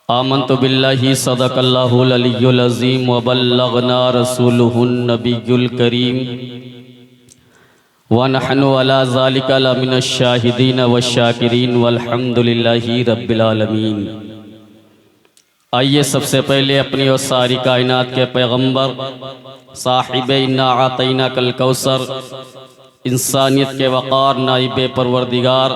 आमन्तु बिल्लाहि सदक़ल्लाहुल अलिय्युल अज़ीम व बल्लगना रसूलुहुन नबियुल करीम व नहनु अला ज़ालिका लमिनश शाहिदीन वश्शाकिरीन वल्हम्दुलिल्लाहि रब्बिल आलमीन। आइए सबसे पहले अपनी और सारी कायनात के पैगम्बर साहिबे इन्ना आतैना कल कौसर, इंसानियत के वक़ार, नाइबे परवरदिगार,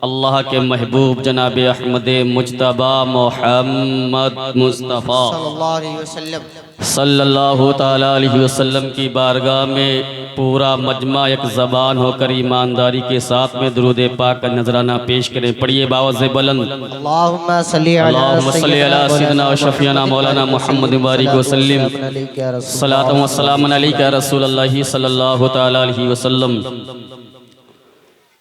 अल्लाह के महबूब जनाब अहमद मुज्तबा मोहम्मद मुस्तफ़ा सल्लल्लाहु ताला अलैहि वसल्लम की बारगाह में पूरा मजमा एक ज़बान होकर ईमानदारी के साथ में दुरूद पाक का नजराना पेश करें। पढ़िए बावज़ बुलंद, अल्लाहुम्मा सल्ली अला सय्यिदना व शफ़ीअना मौलाना मुहम्मद बारिक वसल्लिम सलातन व सलामन अलैका या रसूलल्लाह सल्लल्लाहु ताला अलैहि वसल्लम।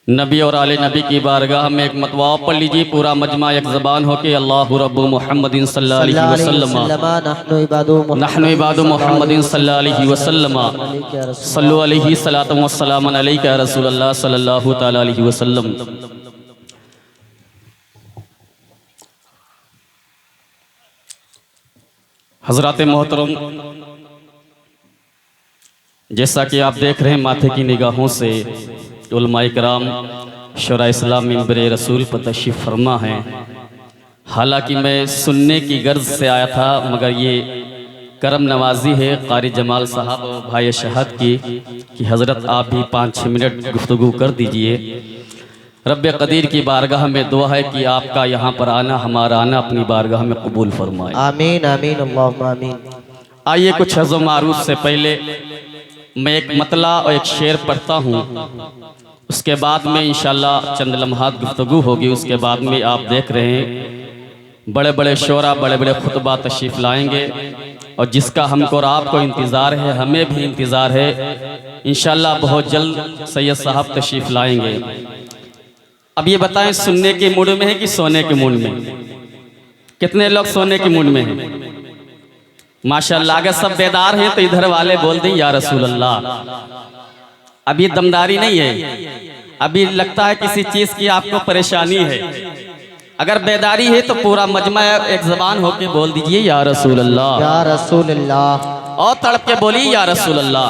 नबी और आले नबी की बारगाह में एक मतवा पढ़ लीजिए पूरा मजमा एक ज़बान हो के अल्लाहु रब्बु मुहम्मदिन सल्लल्लाहु अलैहि वसल्लम नहनु इबादु मुहम्मदिन सल्लल्लाहु अलैहि वसल्लम सल्लु अलैहि सलातन व सलामन अलैका या रसूलल्लाह सल्लल्लाहु ताला अलैहि वसल्लम। हज़रात मोहतरम, जैसा कि आप देख रहे हैं माथे की निगाहों से उलमाए कराम शरा इस्लाम मिंबर रसूल पर तशरीफ़ फरमा हैं। हालांकि मैं सुनने की गर्ज से आया था, मगर ये करम नवाजी है कारी जमाल साहब भाई शहद की कि हज़रत आप भी 5-6 मिनट गुफ्तगू कर दीजिए। रब्बे कदीर की बारगाह में दुआ है कि आपका यहाँ पर आना, हमारा आना अपनी बारगाह में कबूल फरमाए। आमीन आमीन अल्लाहुम्मा आमीन। आइए कुछ हज़ो मारूफ से पहले मैं एक मतला और एक शेर पढ़ता हूँ, उसके बाद में इंशाअल्लाह चंद लम्हात गुफ्तगू होगी। उसके बाद में आप देख रहे हैं बड़े बड़े शोरा बड़े बड़े खुतबा तशरीफ़ लाएंगे और जिसका हमको और आपको इंतज़ार है, हमें भी इंतज़ार है। इंशाअल्लाह बहुत जल्द सैयद साहब तशरीफ़ लाएंगे। अब ये बताएं, सुनने के मूड में है कि सोने के मूड में? कितने लोग सोने के मूड में हैं? माशाअल्लाह, अगर सब बेदार हैं तो इधर वाले बोल दें या रसूल अल्लाह। अभी दमदारी नहीं है, अभी लगता है किसी चीज़ की आपको परेशानी है। अगर बेदारी है तो पूरा मजमा एक ज़बान होके बोल दीजिए या रसूल अल्लाह, या रसूल अल्लाह, और तड़प के बोलिए या रसूल अल्लाह।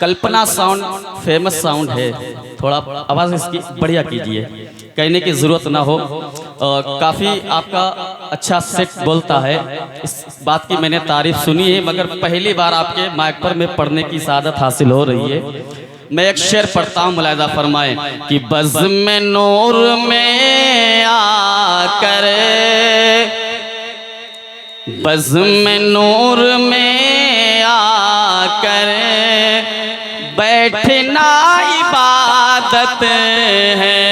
कल्पना साउंड फेमस साउंड है, थोड़ा आवाज़ इसकी बढ़िया कीजिए, कहने की ज़रूरत ना हो। काफ़ी आपका अच्छा सेट बोलता है, इस बात की मैंने तारीफ़ सुनी है, मगर पहली बार आपके माइक पर में पढ़ने की सादत हासिल हो रही है। मैं एक शेर पढ़ता हूँ, मुलाहिज़ा फरमाएं कि बज़्म नूर में आकर, बज़्म नूर में आकर बैठना इबादत है,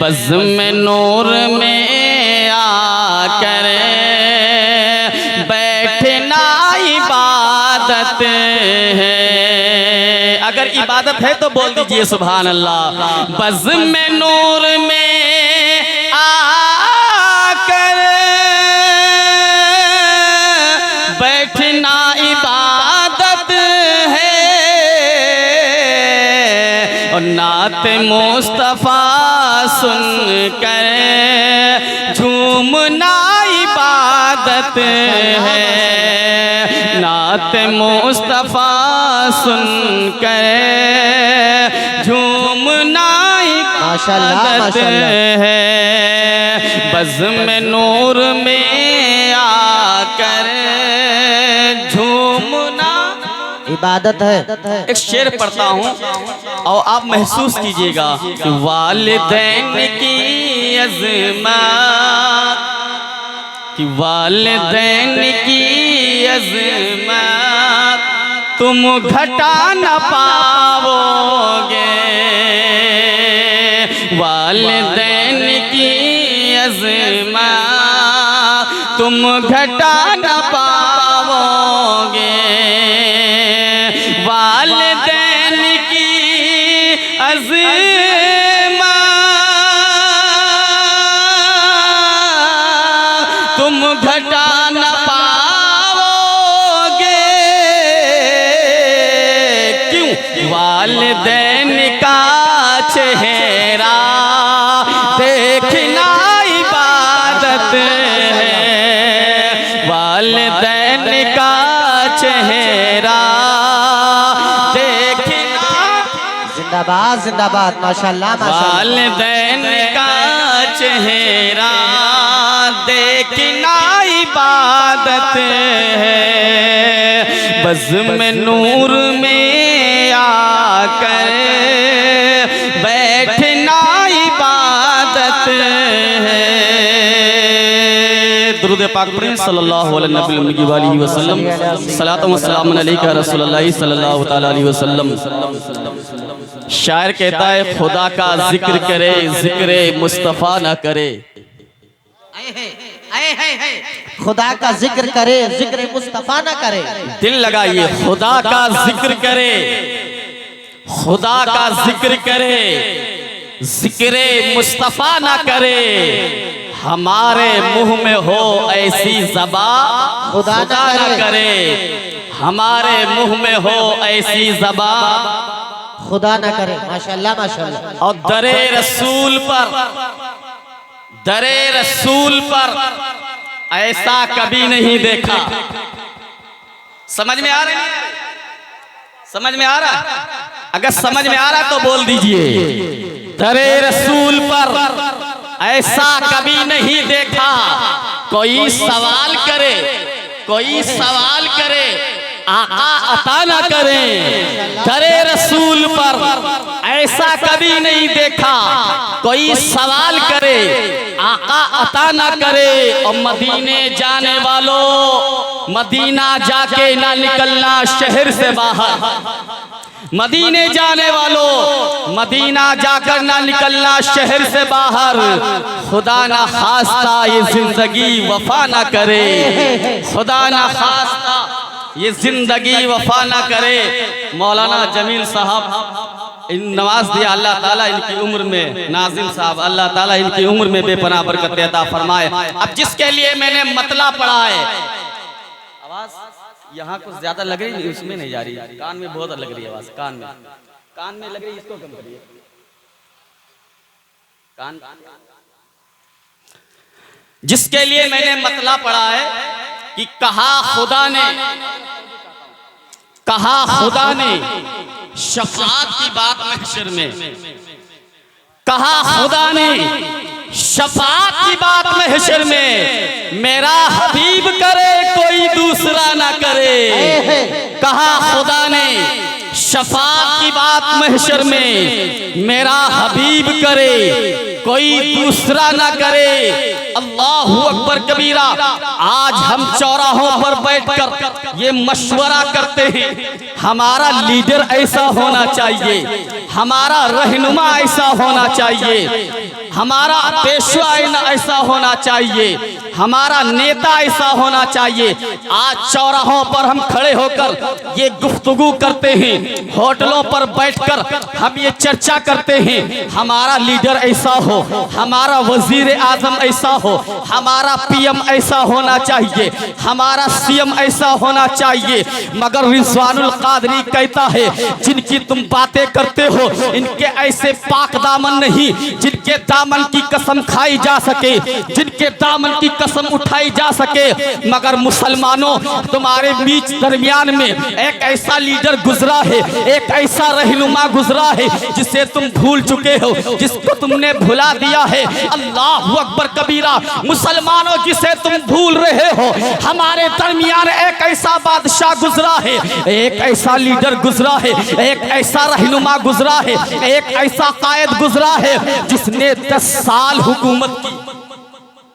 बज़्म नूर में आकर बैठना इबादत है। अगर इबादत है तो बोल दीजिए सुभान अल्लाह। बज़्म नूर में आकर बैठना इबादत है, और नात मुस्तफ़ा सुन कर झूमना इबादत है, नात मुस्तफ़ा सुन कर झूमना इबादत है। बज़्म नूर में आकर झूमना इबादत है। एक शेर पढ़ता हूँ और आप महसूस कीजिएगा कि वालिदैन की अज़मत, कि वालिदैन की अज़मत तुम घटा न पाओगे, वालिदैन की अज़मत तुम घटा न पाओगे, वालिदैन की अज़मत तुम घटा न पाओगे। क्यों? वालिदैन का चेहरा देखना इबादत जिंदाबाद जिंदाबाद माशाल्लाह माशाल्लाह। वालिदैन का चेहरा देखना इबादत है, बज़्म नूर में आकर बैठना इबादत है। दुरूद पाक पढ़ें सल्लल्लाहु अलैहि वसल्लम। सलातो व सलाम अलैका रसूलुल्लाह सल्लल्लाहु तआला अलैहि वसल्लम। शायर कहता है खुदा का जिक्र करे, जिक्र मुस्तफ़ा ना करे। खुदा का जिक्र करे, जिक्र मुस्तफा ना करे। दिल लगाइए, खुदा का जिक्र करे, खुदा का जिक्र करे, जिक्र मुस्तफ़ा ना करे। हमारे मुंह में हो ऐसी ज़बा खुदा ना करे, हमारे मुंह में हो ऐसी ज़बा खुदा ना करे। माशाल्लाह माशाल्लाह। और दरे रसूल पर, दरे रसूल पर ऐसा कभी नहीं देखा। समझ में आ रहा है? समझ में आ रहा? अगर समझ में आ रहा तो बोल दीजिए। दरे रसूल पर ऐसा कभी नहीं देखा। कोई सवाल करे, कोई सवाल करे, आका अता ना करें। दरे रसूल पर ऐसा कभी नहीं देखा। कोई सवाल करे, आका अता ना करे। और मदीने जाने वालों, मदीना जाके ना निकलना शहर से बाहर। मदीने जाने वालों, मदीना जाकर ना निकलना शहर से बाहर। खुदा ना खास्ता ये जिंदगी वफा ना करे, खुदा ना खास्ता ये जिंदगी वफा ना करे। मौलाना जमील साहब नवाज दिया अल्लाह ताला इनकी उम्र में, नाजिम साहब अल्लाह ताला इनकी उम्र में बेपनाह बरकत अता फरमाए। अब जिसके लिए मैंने मतला पढ़ा है, आवाज यहाँ कुछ ज्यादा लग रही है, उसमें नहीं जा रही, कान में बहुत लग रही है आवाज, कान में लग रही है, इसको कम करिए कान। जिसके लिए मैंने मतला पढ़ा है कि कहा खुदा ने, कहा खुदा ने शफाअत की बात महशर में, कहा खुदा ने शफाअत की बात महशर में। मेरा हबीब करे कोई दूसरा ना करे। कहा खुदा ने शफाअत की बात महशर में, मेरा हबीब करे कोई दूसरा ना करे। अल्लाहु अकबर कबीरा। आज हम चौराहों पर बैठकर ये मशवरा करते हैं, हमारा लीडर ऐसा होना चाहिए, हमारा रहनुमा ऐसा होना चाहिए, हमारा पेशवा ऐसा होना चाहिए, हमारा नेता ऐसा होना चाहिए। आज चौराहों पर हम खड़े होकर ये गुफ्तगू करते हैं, होटलों पर बैठकर हम ये चर्चा करते हैं, हमारा लीडर ऐसा हो, हमारा वजीर आजम ऐसा हो, हमारा पीएम ऐसा होना चाहिए, हमारा सीएम ऐसा होना चाहिए। मगर रिजवानुल कादरी कहता है जिनकी तुम बातें करते हो इनके ऐसे पाक दामन नहीं जिनके दामन की कसम खाई जा सके, जिनके दामन की कसम उठाई जा सके। मगर मुसलमानों, तुम्हारे बीच दरमियान में एक ऐसा लीडर गुजरा है, एक ऐसा रहनुमा गुजरा है जिसे तुम भूल चुके हो, जिसको तुमने भुला दिया है। अल्लाह अकबर कबीरा। मुसलमानों, जिसे तुम भूल रहे हो, हमारे दरमियान एक ऐसा बादशाह गुजरा है, एक ऐसा लीडर गुजरा है, एक ऐसा रहनुमा गुजरा है, एक ऐसा कायद गुजरा है जिसने 10 साल हुकूमत की।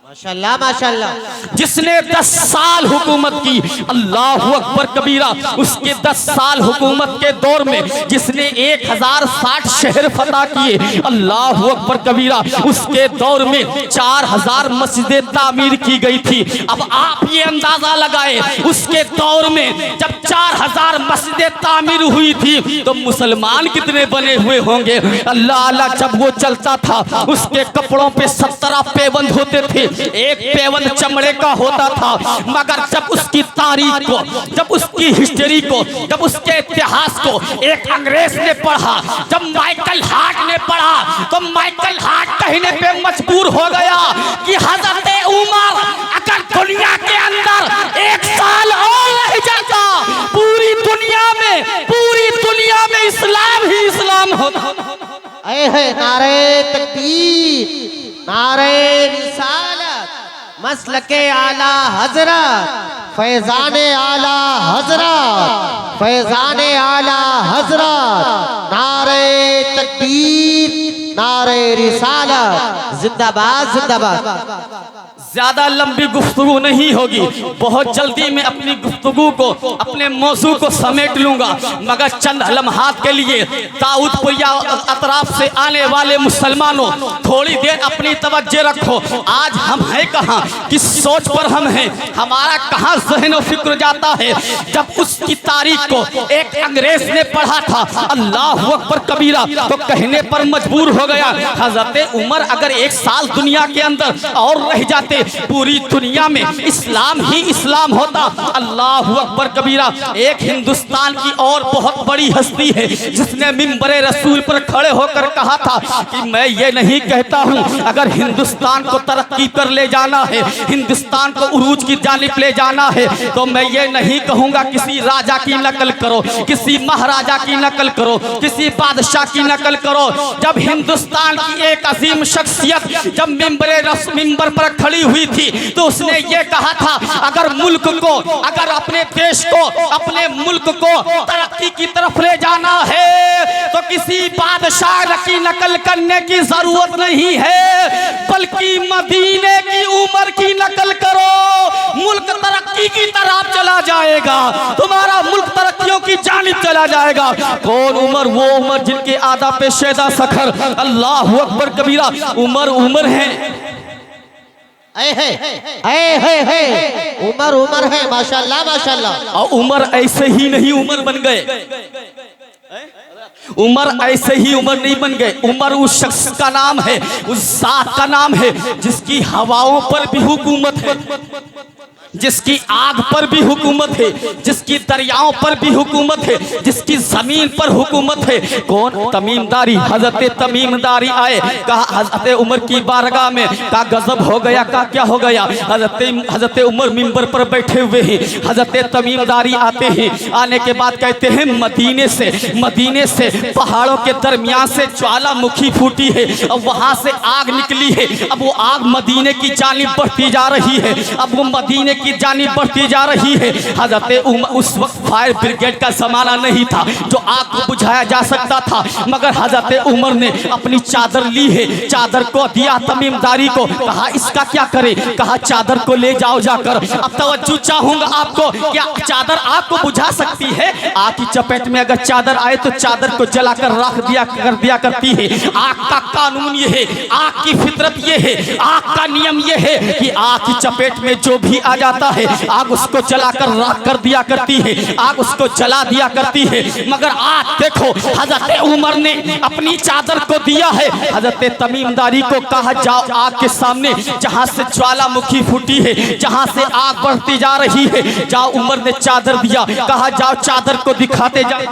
माशाल्लाह माशाल्लाह। जिसने 10 साल हुकूमत की। अल्लाह अकबर कबीरा। उसके 10 साल हुकूमत के दौर में जिसने 1060 शहर फतह किए। अल्लाह अकबर कबीरा। उसके दौर में 4000 मस्जिदें तामीर की गई थी। अब आप ये अंदाजा लगाए, उसके दौर में जब 4000 मस्जिदें तामीर हुई थी तो मुसलमान कितने बने हुए होंगे। अल्लाह अल्लाह। जब वो चलता था उसके कपड़ों पे 17 पेबंद होते थे, एक पेवन चमड़े का होता था। मगर जब उसकी तारीख को, जब उसकी हिस्ट्री को, जब उसके इतिहास को एक अंग्रेज ने पढ़ा, जब माइकल हार्ट ने पढ़ा, तो माइकल हार्ट कहने पे मजबूर हो गया कि हजरत उमर अगर दुनिया के अंदर 1 साल और रह जाता, पूरी दुनिया में इस्लाम ही इस्लाम होता। है नारे तकबीर, नारे रिसालत, मसलके आला हजरत, फैजाने आला हजरत, फैजाने आला हजरत, नारे तकबीर, नारे रिसालत, जिंदाबाद जिंदाबाद। ज्यादा लंबी गुफ्तगू नहीं होगी, बहुत जल्दी मैं अपनी गुफ्तगू को, अपने मौजू को समेट लूंगा, मगर चंद लम्हात के लिए दाऊदपुरिया अतराफ से आने वाले मुसलमानों थोड़ी देर अपनी तवज्जो रखो। आज हम हैं कहाँ, किस सोच पर हम हैं, हमारा कहाँ ज़हन और फिक्र जाता है। जब उसकी तारीख को एक अंग्रेज ने पढ़ा था अल्लाह अकबर कबीरा, तो कहने पर मजबूर हो गया। हजरत उमर अगर एक साल दुनिया के अंदर और रह जाते, पूरी दुनिया में इस्लाम ही इस्लाम होता। अल्लाह अकबर कबीरा। एक हिंदुस्तान की और बहुत बड़ी हस्ती है जिसने मिंबरे रसूल पर खड़े होकर कहा था कि मैं ये नहीं कहता हूँ, अगर हिंदुस्तान को तरक्की कर ले जाना है, हिंदुस्तान को उरूज की जानिब ले जाना है, तो मैं ये नहीं कहूँगा किसी राजा की नकल करो, किसी महाराजा की नकल करो, किसी बादशाह की नकल करो। जब हिंदुस्तान की एक अजीम शख्सियत जब मिंबर पर खड़ी हुई थी, तो उसने ये कहा था अगर मुल्क को, अगर अपने देश को, अपने मुल्क को तरक्की की तरफ ले जाना है, तो किसी बादशाह की नकल करने की जरूरत नहीं है, बल्कि मदीने की उमर की नकल करो। मुल्क तरक्की की तरफ चला जाएगा, तुम्हारा मुल्क तरक्कियों की जानिब चला जाएगा। कौन उमर? वो उमर जिनके आदा पे शेदा सखर, अल्लाह अकबर कबीरा। उमर उमर है, उमर उमर है, माशाल्लाह माशाल्लाह। और उमर ऐसे ही नहीं उमर बन गए, उमर ऐसे ही उमर नहीं बन गए। उमर उस शख्स का नाम है, उस जात का नाम है जिसकी हवाओं पर भी हुकूमत है, जिसकी आग पर भी हुकूमत है, जिसकी दरियाओं पर भी हुकूमत है, जिसकी जमीन पर हुकूमत है। कौन? तमीमदारी। हजरत तमीमदारी आए, कहा हजरत उमर की बारगाह में, कहा गजब हो गया, कहा क्या हो गया? हजरत उमर मिंबर पर बैठे हुए हैं, हजरत तमीमदारी आते हैं, आने के बाद कहते हैं मदीने से पहाड़ों के दरमियान से ज्वालामुखी फूटी है, अब वहां से आग निकली है, अब वो आग मदीने की जानिब बढ़ती जा रही है, अब वो मदीने की जानिब बढ़ती जा रही है। हजरत उमर, उस वक्त फायर ब्रिगेड का जमाना नहीं था जो आग को बुझाया जा सकता था, मगर हजरत उमर ने अपनी चादर ली है, चादर को दिया तमीमदारी को, कहा इसका क्या करें? कहा चादर को ले जाओ जाकर। अब तवज्जो चाहूंगा आपको, क्या चादर आग को बुझा सकती है? आग की चपेट में अगर चादर आए तो चादर को जलाकर रख दिया करती है। आग का कानून ये है, आग की फितरत ये है, आग का नियम ये है कि आग की चपेट में जो भी आ जाता है आग उसको जलाकर राख कर दिया करती है, आग उसको जला दिया करती है। मगर आज देखो हजरत उमर ने अपनी चादर को दिया है, हजरत तमीमदारी को कहा जाओ आग के सामने जहां से ज्वालामुखी फूटी है, जहां से आग बढ़ती जा रही है, जाओ। उमर ने चादर दिया, कहा जाओ चादर को दिखाते जाओ।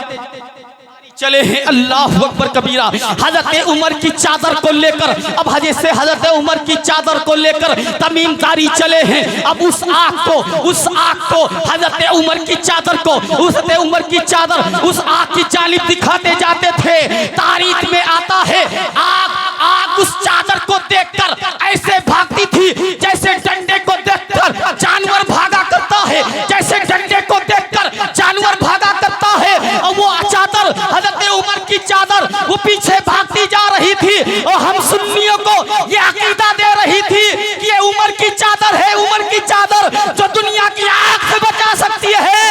चले हैं अल्लाह अकबर कबीरा। हजरत उमर की चादर को लेकर, अब हजरत उमर की चादर को लेकर तमीमदारी चले हैं। अब उस आग को हजरत उमर की चादर को, हजरत उमर की चादर उस आग की जानिब दिखाते जाते थे। तारीख में आता है आग उस चादर को देखकर ऐसे भागती थी जैसे डंडे को देखकर जानवर भागा करता है, जैसे डंडे को देखकर जानवर भागा करता है। और वो चादर हजरत उमर की चादर वो पीछे भागती जा रही थी, और हम सुन्नियों को ये अकीदा दे रही थी कि ये उमर की चादर है, उमर की चादर जो दुनिया की आग से बचा सकती है,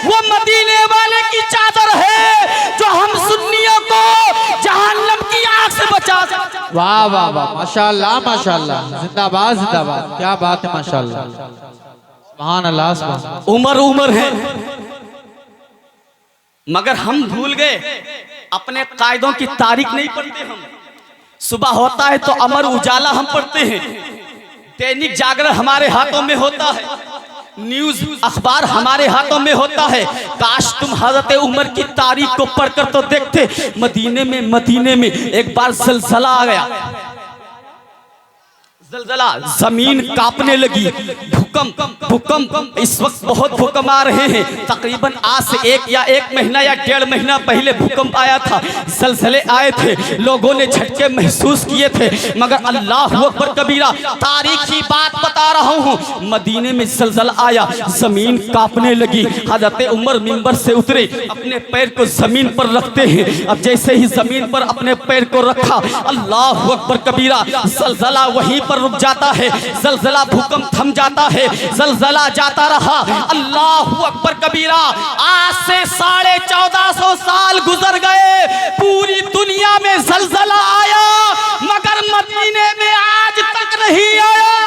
वो मदीने वाले की चादर है जो हम सुन्नियों को जहन्नम की आग से बचा सकती है। वाह वाह वाह, माशाल्लाह माशाल्लाह, जिंदाबाद जिंदाबाद, क्या बात है माशाल्लाह, सुभान अल्लाह सुभान अल्लाह। उमर उमर है, मगर हम भूल गए, अपने कायदों की तारीख नहीं पढ़ते। हम सुबह होता है तो अमर उजाला हम पढ़ते हैं, दैनिक जागरण हमारे हाथों में होता है, न्यूज अखबार हमारे हाथों में होता है। काश तुम हजरत उमर की तारीख को पढ़कर तो देखते। मदीने में एक बार ज़लज़ला आ गया, जलजला, जमीन कांपने लगी, भूकंप भूकंप। इस वक्त बहुत भूकंप आ रहे हैं। तकरीबन आज से एक महीना या 1.5 महीना पहले भूकंप आया था, जलजले आए थे, लोगों ने झटके महसूस किए थे। मगर अल्लाह अकबर कबीरा, तारीखी बात बता रहा हूँ, मदीने में जलजला आया, जमीन कांपने लगी। हज़रत उमर मिंबर से उतरे, अपने पैर को जमीन पर रखते हैं। अब जैसे ही जमीन पर अपने पैर को रखा, अल्लाह अकबर कबीरा, जलजला वहीं पर रुक जाता है, जलजला भूकंप थम जाता है, जलजला जाता रहा। अल्लाह अकबर कबीरा, आज से 1450 साल गुजर गए, पूरी दुनिया में जलजला आया, मगर मदीने में आज तक नहीं आया।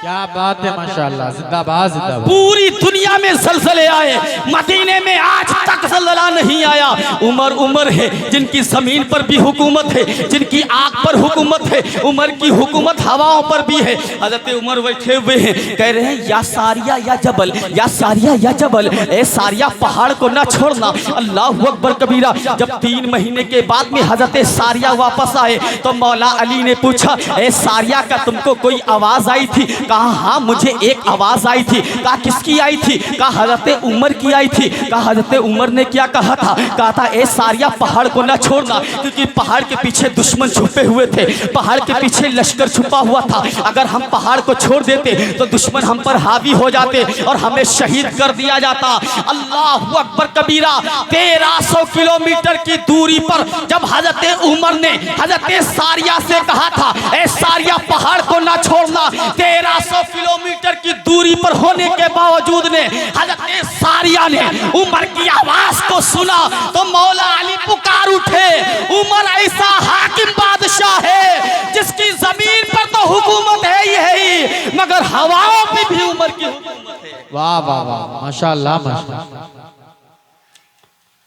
क्या बात है माशाल्लाह, जिंदाबाद जिंदाबाद। पूरी दुनिया में जलजले आए, मदीने में आज तक जलजला नहीं आया। उमर उमर है, जिनकी जमीन पर भी हुकूमत है, जिनकी आग पर हुकूमत है, उमर की हुकूमत हवाओं पर भी है। हज़रत उमर बैठे हुए हैं, कह रहे हैं या सारिया या जबल, या सारिया या जबल, ए सारिया पहाड़ को ना छोड़ना। अल्लाह अकबर कबीरा। जब 3 महीने के बाद में हज़रत सारिया वापस आए तो मौला अली ने पूछा, ए सारिया का तुमको कोई आवाज़ आई थी? कहा हाँ मुझे एक आवाज आई थी। कहा किसकी आई थी? कहा हज़रत उमर की आई थी। कहा हज़रत उमर ने क्या कहा था? कहा था ए सारिया पहाड़ को ना छोड़ना, क्योंकि पहाड़ के पीछे दुश्मन छुपे हुए थे, पहाड़ के पीछे लश्कर छुपा हुआ था। अगर हम पहाड़ को छोड़ देते तो दुश्मन हम पर हावी हो जाते और हमें शहीद कर दिया जाता। अल्लाह अकबर कबीरा। 1300 किलोमीटर की दूरी पर जब हज़रत उमर ने हज़रत सारिया से कहा था, ए सारिया पहाड़ को ना छोड़ना, 1300 किलोमीटर की दूरी पर होने के बावजूद ने हज़रत सारिया ने उमर की आवाज को सुना तो मौला अली पुकार उठे, उमर ऐसा हाकिम बादशाह है जिसकी जमीन पर तो हुकूमत है ही, मगर हवाओं पे भी उमर की हुकूमत है। वाह वाह वाह, माशाल्लाह माशाल्लाह।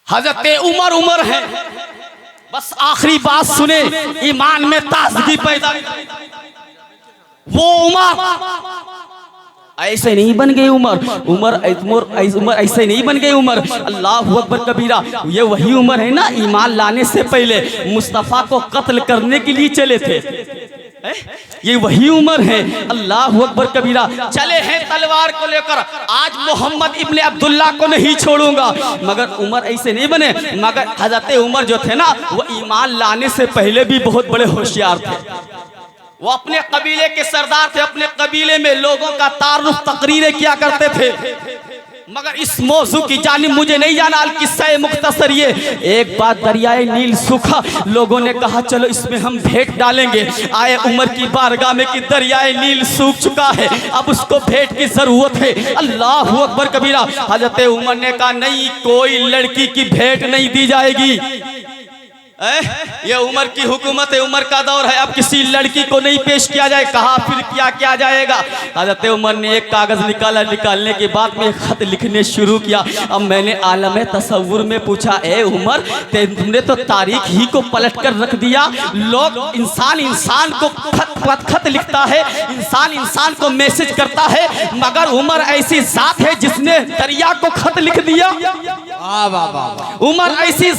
हज़रत उमर उमर है। बस आखिरी बात सुने, ईमान में ताजगी पैदा। वो उमर ऐसे नहीं बन गए, उमर ऐसे नहीं बन गए। उमर अल्लाह अकबर कबीरा। ये वही उमर है ना, ईमान लाने से पहले मुस्तफ़ा को कत्ल करने के लिए चले थे। ये वही उमर है। अल्लाह अकबर कबीरा। चले हैं तलवार को लेकर, आज मोहम्मद इब्ने अब्दुल्ला को नहीं छोड़ूंगा। मगर उमर ऐसे नहीं बने। मगर हज़रत उमर जो थे ना, वो ईमान लाने से पहले भी बहुत बड़े होशियार थे। वो अपने कबीले के सरदार थे, अपने कबीले में लोगों का तारुफ तकरीरें किया करते थे। मगर इस मौजू की जानिब मुझे नहीं जाना, किस्सा मुख्तसर ये। एक बात, दरियाए नील सूखा, लोगों ने कहा चलो इसमें हम भेंट डालेंगे। आए उमर की बारगाह में कि दरियाए नील सूख चुका है, अब उसको भेंट की जरूरत है। अल्लाह अकबर कबीरा। हज़रत उमर ने कहा नहीं, कोई लड़की की भेंट नहीं दी जाएगी। ये उमर की हुकूमत है, उमर का दौर है, अब किसी लड़की को नहीं पेश किया जाए। कहा फिर क्या जाएगा? हज़रत उमर ने एक कागज़ निकाला, निकालने के बाद में खत लिखने शुरू किया। अब मैंने आलम तसव्वुर में पूछा, ए उमर तुमने तो तारीख ही को पलट कर रख दिया। लोग इंसान को खत लिखता है, इंसान को मैसेज करता है, मगर उमर ऐसी जात है जिसने दरिया को खत लिख दिया। उमर ऐसी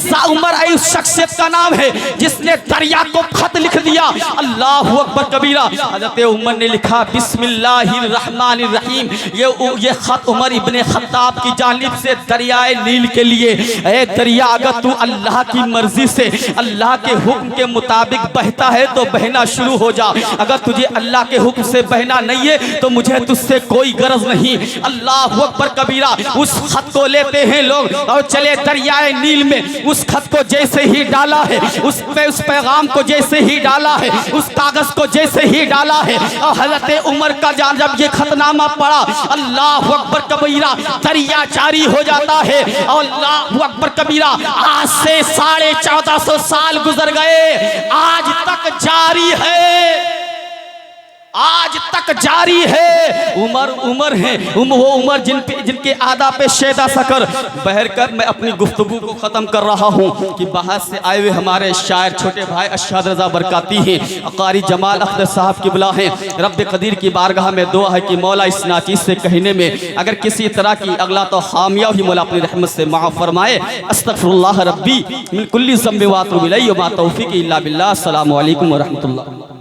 शख्सियत का नाम है जिसने दरिया को खत लिख दिया। अल्लाह अकबर कबीरा। हज़रत उमर ने लिखा बिस्मिल्लाहिर्रहमानिर्रहीम। ये खत उमर इब्ने खत्ताब की जानिब से दरियाए नील के लिए। ए दरिया, अगर तू अल्लाह की मर्जी से, अल्लाह के हुक्म के मुताबिक बहता है तो बहना शुरू हो जा। अगर तुझे अल्लाह के हुक्म से बहना नहीं है तो मुझे तुझसे कोई गरज नहीं। अल्लाह अकबर कबीरा। उस खत को लेते हैं लोग और चले दरियाए नील में। उस खत को जैसे ही डाला है, उस पैगाम को जैसे ही डाला है, उस कागज को जैसे ही डाला है, और हज़रत उमर का जब ये खतनामा पड़ा, अल्लाह अकबर कबीरा, दरिया जारी हो जाता है। और अल्लाह अकबर कबीरा। आज से 1450 साल गुजर गए, आज तक जारी है, आज तक जारी है। उमर है, वो उमर जिनके आदा पे शेदा सकर बहर कर। मैं अपनी गुफ्तगू को ख़त्म कर रहा हूँ कि बाहर से आए हुए हमारे शायर छोटे भाई अरशद रज़ा बरकाती हैं, कारी जमाल अख्तर साहब की बुला हैं। रब कदीर की बारगाह में दुआ है कि मौला इस नाचीज़ से कहने में अगर किसी तरह की अगला तो खामिया ही मौला अपनी रहमत से माफ़ फरमाए। अस्तगफिरुल्लाह रब्बी मिन कुल्ली ज़ंबि व अतूबु इलैहि व मा तौफ़ीक़ी इल्ला बिल्लाह। अस्सलामु अलैकुम व रहमतुल्लाह।